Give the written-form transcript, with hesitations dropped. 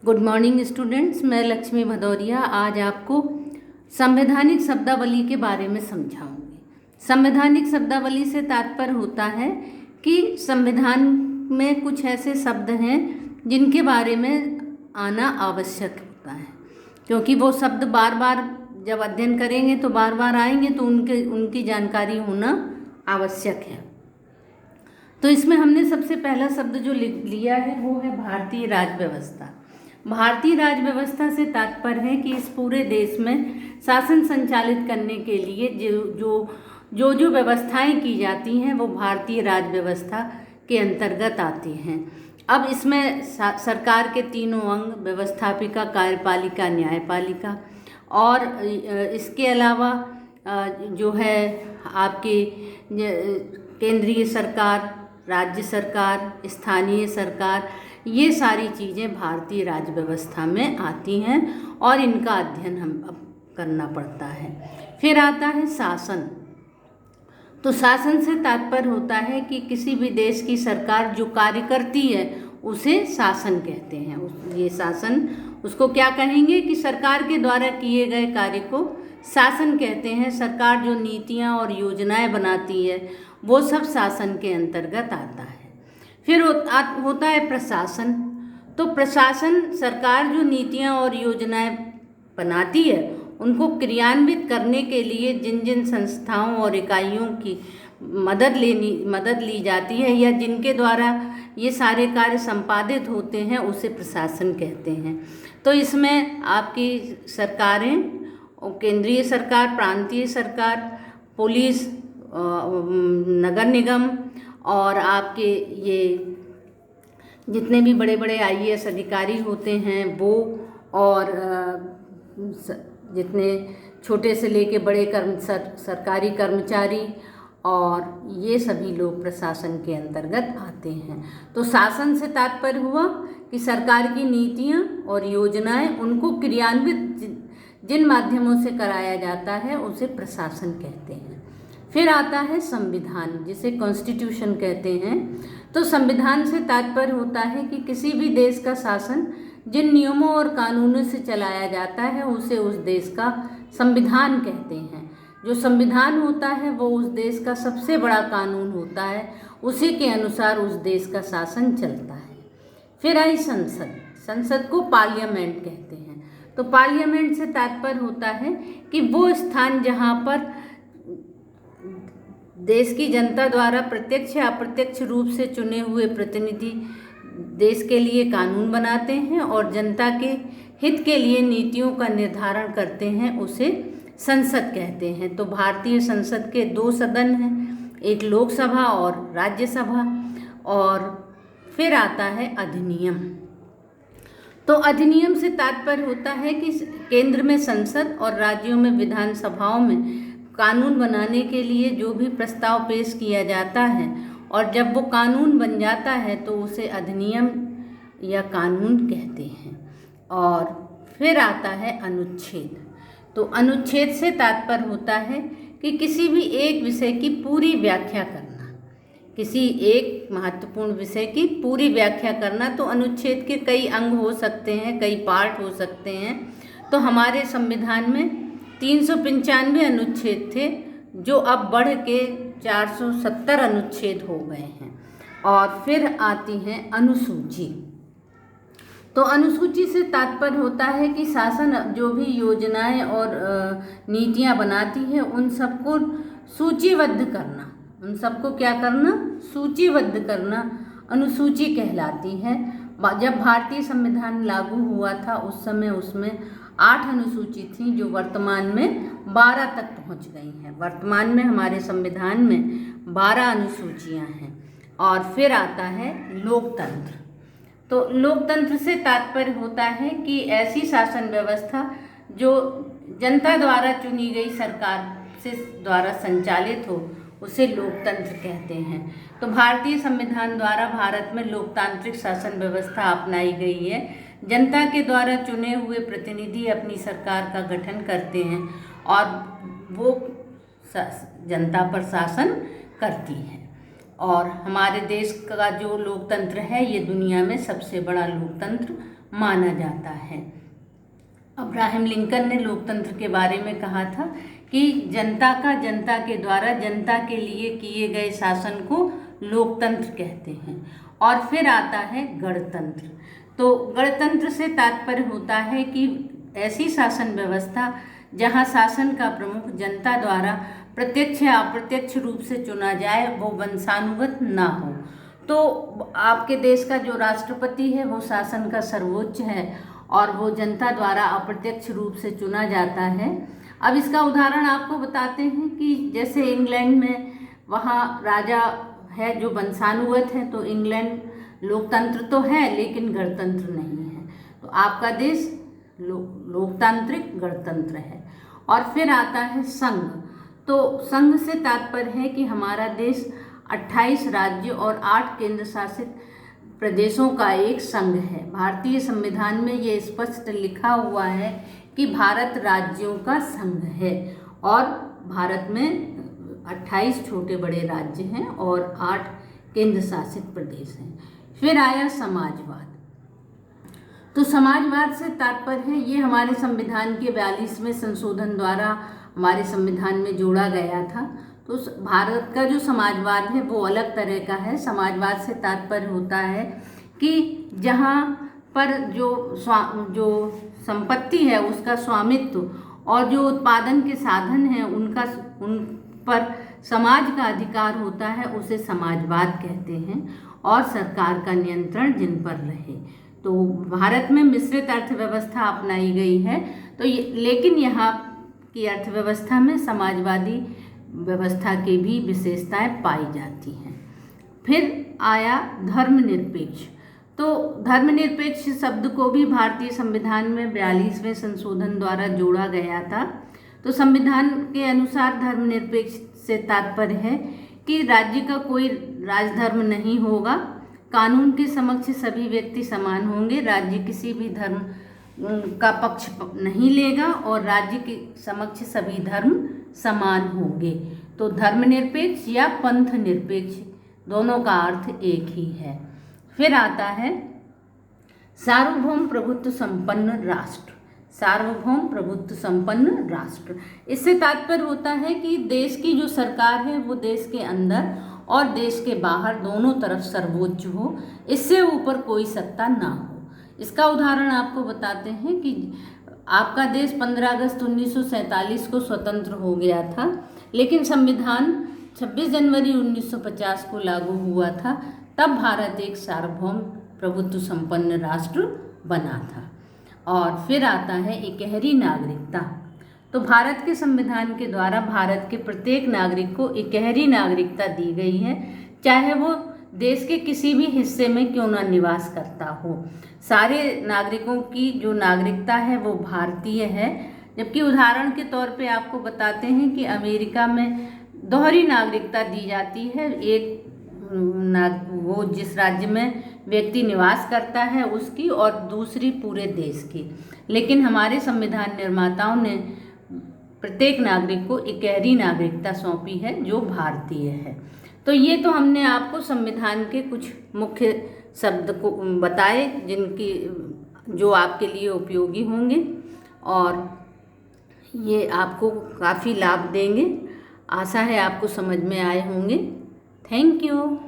Good morning students, मैं लक्ष्मी भदौरिया आज आपको संवैधानिक शब्दावली के बारे में समझाऊंगी। संवैधानिक शब्दावली से तात्पर्य होता है कि संविधान में कुछ ऐसे शब्द हैं जिनके बारे में आना आवश्यक होता है, क्योंकि वो शब्द बार बार जब अध्ययन करेंगे तो बार बार आएंगे, तो उनकी जानकारी होना आवश्यक है। तो इसमें हमने सबसे पहला शब्द जो लिया है वो है भारतीय राज्य व्यवस्था। भारतीय राज्य व्यवस्था से तात्पर्य है कि इस पूरे देश में शासन संचालित करने के लिए जो व्यवस्थाएं की जाती हैं वो भारतीय राज्य व्यवस्था के अंतर्गत आती हैं। अब इसमें सरकार के तीनों अंग, व्यवस्थापिका, कार्यपालिका, न्यायपालिका, और इसके अलावा जो है आपकी केंद्रीय सरकार, राज्य सरकार, स्थानीय सरकार, ये सारी चीज़ें भारतीय राज्य व्यवस्था में आती हैं और इनका अध्ययन हम अब करना पड़ता है। फिर आता है शासन। तो शासन से तात्पर्य होता है कि किसी भी देश की सरकार जो कार्य करती है उसे शासन कहते हैं। ये शासन, उसको क्या कहेंगे कि सरकार के द्वारा किए गए कार्य को शासन कहते हैं। सरकार जो नीतियाँ और योजनाएं बनाती है वो सब शासन के अंतर्गत आता है। फिर होता है प्रशासन। तो प्रशासन, सरकार जो नीतियाँ और योजनाएं बनाती है उनको क्रियान्वित करने के लिए जिन जिन संस्थाओं और इकाइयों की मदद ली जाती है या जिनके द्वारा ये सारे कार्य संपादित होते हैं उसे प्रशासन कहते हैं। तो इसमें आपकी सरकारें, केंद्रीय सरकार, प्रांतीय सरकार, पुलिस, नगर निगम और आपके ये जितने भी बड़े बड़े IAS अधिकारी होते हैं वो, और जितने छोटे से लेके बड़े सरकारी कर्मचारी, और ये सभी लोग प्रशासन के अंतर्गत आते हैं। तो शासन से तात्पर्य हुआ कि सरकार की नीतियाँ और योजनाएं, उनको क्रियान्वित जिन माध्यमों से कराया जाता है उसे प्रशासन कहते हैं। फिर आता है संविधान, जिसे कॉन्स्टिट्यूशन कहते हैं। तो संविधान से तात्पर्य होता है कि किसी भी देश का शासन जिन नियमों और कानूनों से चलाया जाता है उसे उस देश का संविधान कहते हैं। जो संविधान होता है वो उस देश का सबसे बड़ा कानून होता है, उसी के अनुसार उस देश का शासन चलता है। फिर आई संसद। संसद को पार्लियामेंट कहते हैं। तो पार्लियामेंट से तात्पर्य होता है कि वो स्थान जहाँ पर देश की जनता द्वारा प्रत्यक्ष या अप्रत्यक्ष रूप से चुने हुए प्रतिनिधि देश के लिए कानून बनाते हैं और जनता के हित के लिए नीतियों का निर्धारण करते हैं, उसे संसद कहते हैं। तो भारतीय संसद के 2 सदन हैं, एक लोकसभा और राज्यसभा। और फिर आता है अधिनियम। तो अधिनियम से तात्पर्य होता है कि केंद्र में संसद और राज्यों में विधानसभाओं में कानून बनाने के लिए जो भी प्रस्ताव पेश किया जाता है और जब वो कानून बन जाता है तो उसे अधिनियम या कानून कहते हैं। और फिर आता है अनुच्छेद। तो अनुच्छेद से तात्पर्य होता है कि किसी भी एक विषय की पूरी व्याख्या करना, किसी एक महत्वपूर्ण विषय की पूरी व्याख्या करना। तो अनुच्छेद के कई अंग हो सकते हैं, कई पार्ट हो सकते हैं। तो हमारे संविधान में 395 अनुच्छेद थे, जो अब बढ़ के 470 अनुच्छेद हो गए हैं। और फिर आती है अनुसूची। तो अनुसूची से तात्पर्य होता है कि शासन जो भी योजनाएं और नीतियां बनाती है उन सबको सूचीबद्ध करना, उन सबको क्या करना, सूचीबद्ध करना अनुसूची कहलाती है। जब भारतीय संविधान लागू हुआ था उस समय उसमें 8 अनुसूची थी, जो वर्तमान में 12 तक पहुंच गई हैं। वर्तमान में हमारे संविधान में 12 अनुसूचियां हैं। और फिर आता है लोकतंत्र। तो लोकतंत्र से तात्पर्य होता है कि ऐसी शासन व्यवस्था जो जनता द्वारा चुनी गई सरकार से द्वारा संचालित हो, उसे लोकतंत्र कहते हैं। तो भारतीय संविधान द्वारा भारत में लोकतांत्रिक शासन व्यवस्था अपनाई गई है। जनता के द्वारा चुने हुए प्रतिनिधि अपनी सरकार का गठन करते हैं और वो जनता पर शासन करती है। और हमारे देश का जो लोकतंत्र है ये दुनिया में सबसे बड़ा लोकतंत्र माना जाता है। अब्राहम लिंकन ने लोकतंत्र के बारे में कहा था कि जनता का जनता के द्वारा जनता के लिए किए गए शासन को लोकतंत्र कहते हैं। और फिर आता है गणतंत्र। तो गणतंत्र से तात्पर्य होता है कि ऐसी शासन व्यवस्था जहां शासन का प्रमुख जनता द्वारा प्रत्यक्ष या अप्रत्यक्ष रूप से चुना जाए, वो वंशानुगत ना हो। तो आपके देश का जो राष्ट्रपति है वो शासन का सर्वोच्च है और वो जनता द्वारा अप्रत्यक्ष रूप से चुना जाता है। अब इसका उदाहरण आपको बताते हैं कि जैसे इंग्लैंड में वहाँ राजा है जो वंशानुगत है, तो इंग्लैंड लोकतंत्र तो है लेकिन गणतंत्र नहीं है। तो आपका देश लोकतांत्रिक गणतंत्र है। और फिर आता है संघ। तो संघ से तात्पर्य है कि हमारा देश 28 राज्य और 8 केंद्र शासित प्रदेशों का एक संघ है। भारतीय संविधान में ये स्पष्ट लिखा हुआ है कि भारत राज्यों का संघ है और भारत में 28 छोटे बड़े राज्य हैं और 8 केंद्र शासित प्रदेश हैं। फिर आया समाजवाद। तो समाजवाद से तात्पर्य है, ये हमारे संविधान के 42वें संशोधन द्वारा हमारे संविधान में जोड़ा गया था। तो भारत का जो समाजवाद है वो अलग तरह का है। समाजवाद से तात्पर्य होता है कि जहाँ पर जो संपत्ति है उसका स्वामित्व और जो उत्पादन के साधन हैं उन पर समाज का अधिकार होता है, उसे समाजवाद कहते हैं। और सरकार का नियंत्रण जिन पर रहे। तो भारत में मिश्रित अर्थव्यवस्था अपनाई गई है। तो लेकिन यहाँ की अर्थव्यवस्था में समाजवादी व्यवस्था की भी विशेषताएं पाई जाती हैं। फिर आया धर्मनिरपेक्ष। तो धर्मनिरपेक्ष शब्द को भी भारतीय संविधान में 42वें संशोधन द्वारा जोड़ा गया था। तो संविधान के अनुसार धर्मनिरपेक्ष से तात्पर्य है कि राज्य का कोई राजधर्म नहीं होगा, कानून के समक्ष सभी व्यक्ति समान होंगे, राज्य किसी भी धर्म का पक्ष नहीं लेगा और राज्य के समक्ष सभी धर्म समान होंगे। तो धर्मनिरपेक्ष या पंथ निरपेक्ष दोनों का अर्थ एक ही है। फिर आता है सार्वभौम प्रभुत्व संपन्न राष्ट्र। सार्वभौम प्रभुत्व संपन्न राष्ट्र, इससे तात्पर्य होता है कि देश की जो सरकार है वो देश के अंदर और देश के बाहर दोनों तरफ सर्वोच्च हो, इससे ऊपर कोई सत्ता ना हो। इसका उदाहरण आपको बताते हैं कि आपका देश 15 अगस्त 1947 को स्वतंत्र हो गया था, लेकिन संविधान 26 जनवरी 1950 को लागू हुआ था। तब भारत एक सार्वभौम प्रभुत्व संपन्न राष्ट्र बना था। और फिर आता है इकहरी नागरिकता। तो भारत के संविधान के द्वारा भारत के प्रत्येक नागरिक को इकहरी नागरिकता दी गई है, चाहे वो देश के किसी भी हिस्से में क्यों न निवास करता हो। सारे नागरिकों की जो नागरिकता है वो भारतीय है। जबकि उदाहरण के तौर पे आपको बताते हैं कि अमेरिका में दोहरी नागरिकता दी जाती है। एक वो जिस राज्य में व्यक्ति निवास करता है उसकी, और दूसरी पूरे देश की। लेकिन हमारे संविधान निर्माताओं ने प्रत्येक नागरिक को इकहरी नागरिकता सौंपी है जो भारतीय है। तो ये तो हमने आपको संविधान के कुछ मुख्य शब्द को बताए जो आपके लिए उपयोगी होंगे और ये आपको काफ़ी लाभ देंगे। आशा है आपको समझ में आए होंगे। Thank you.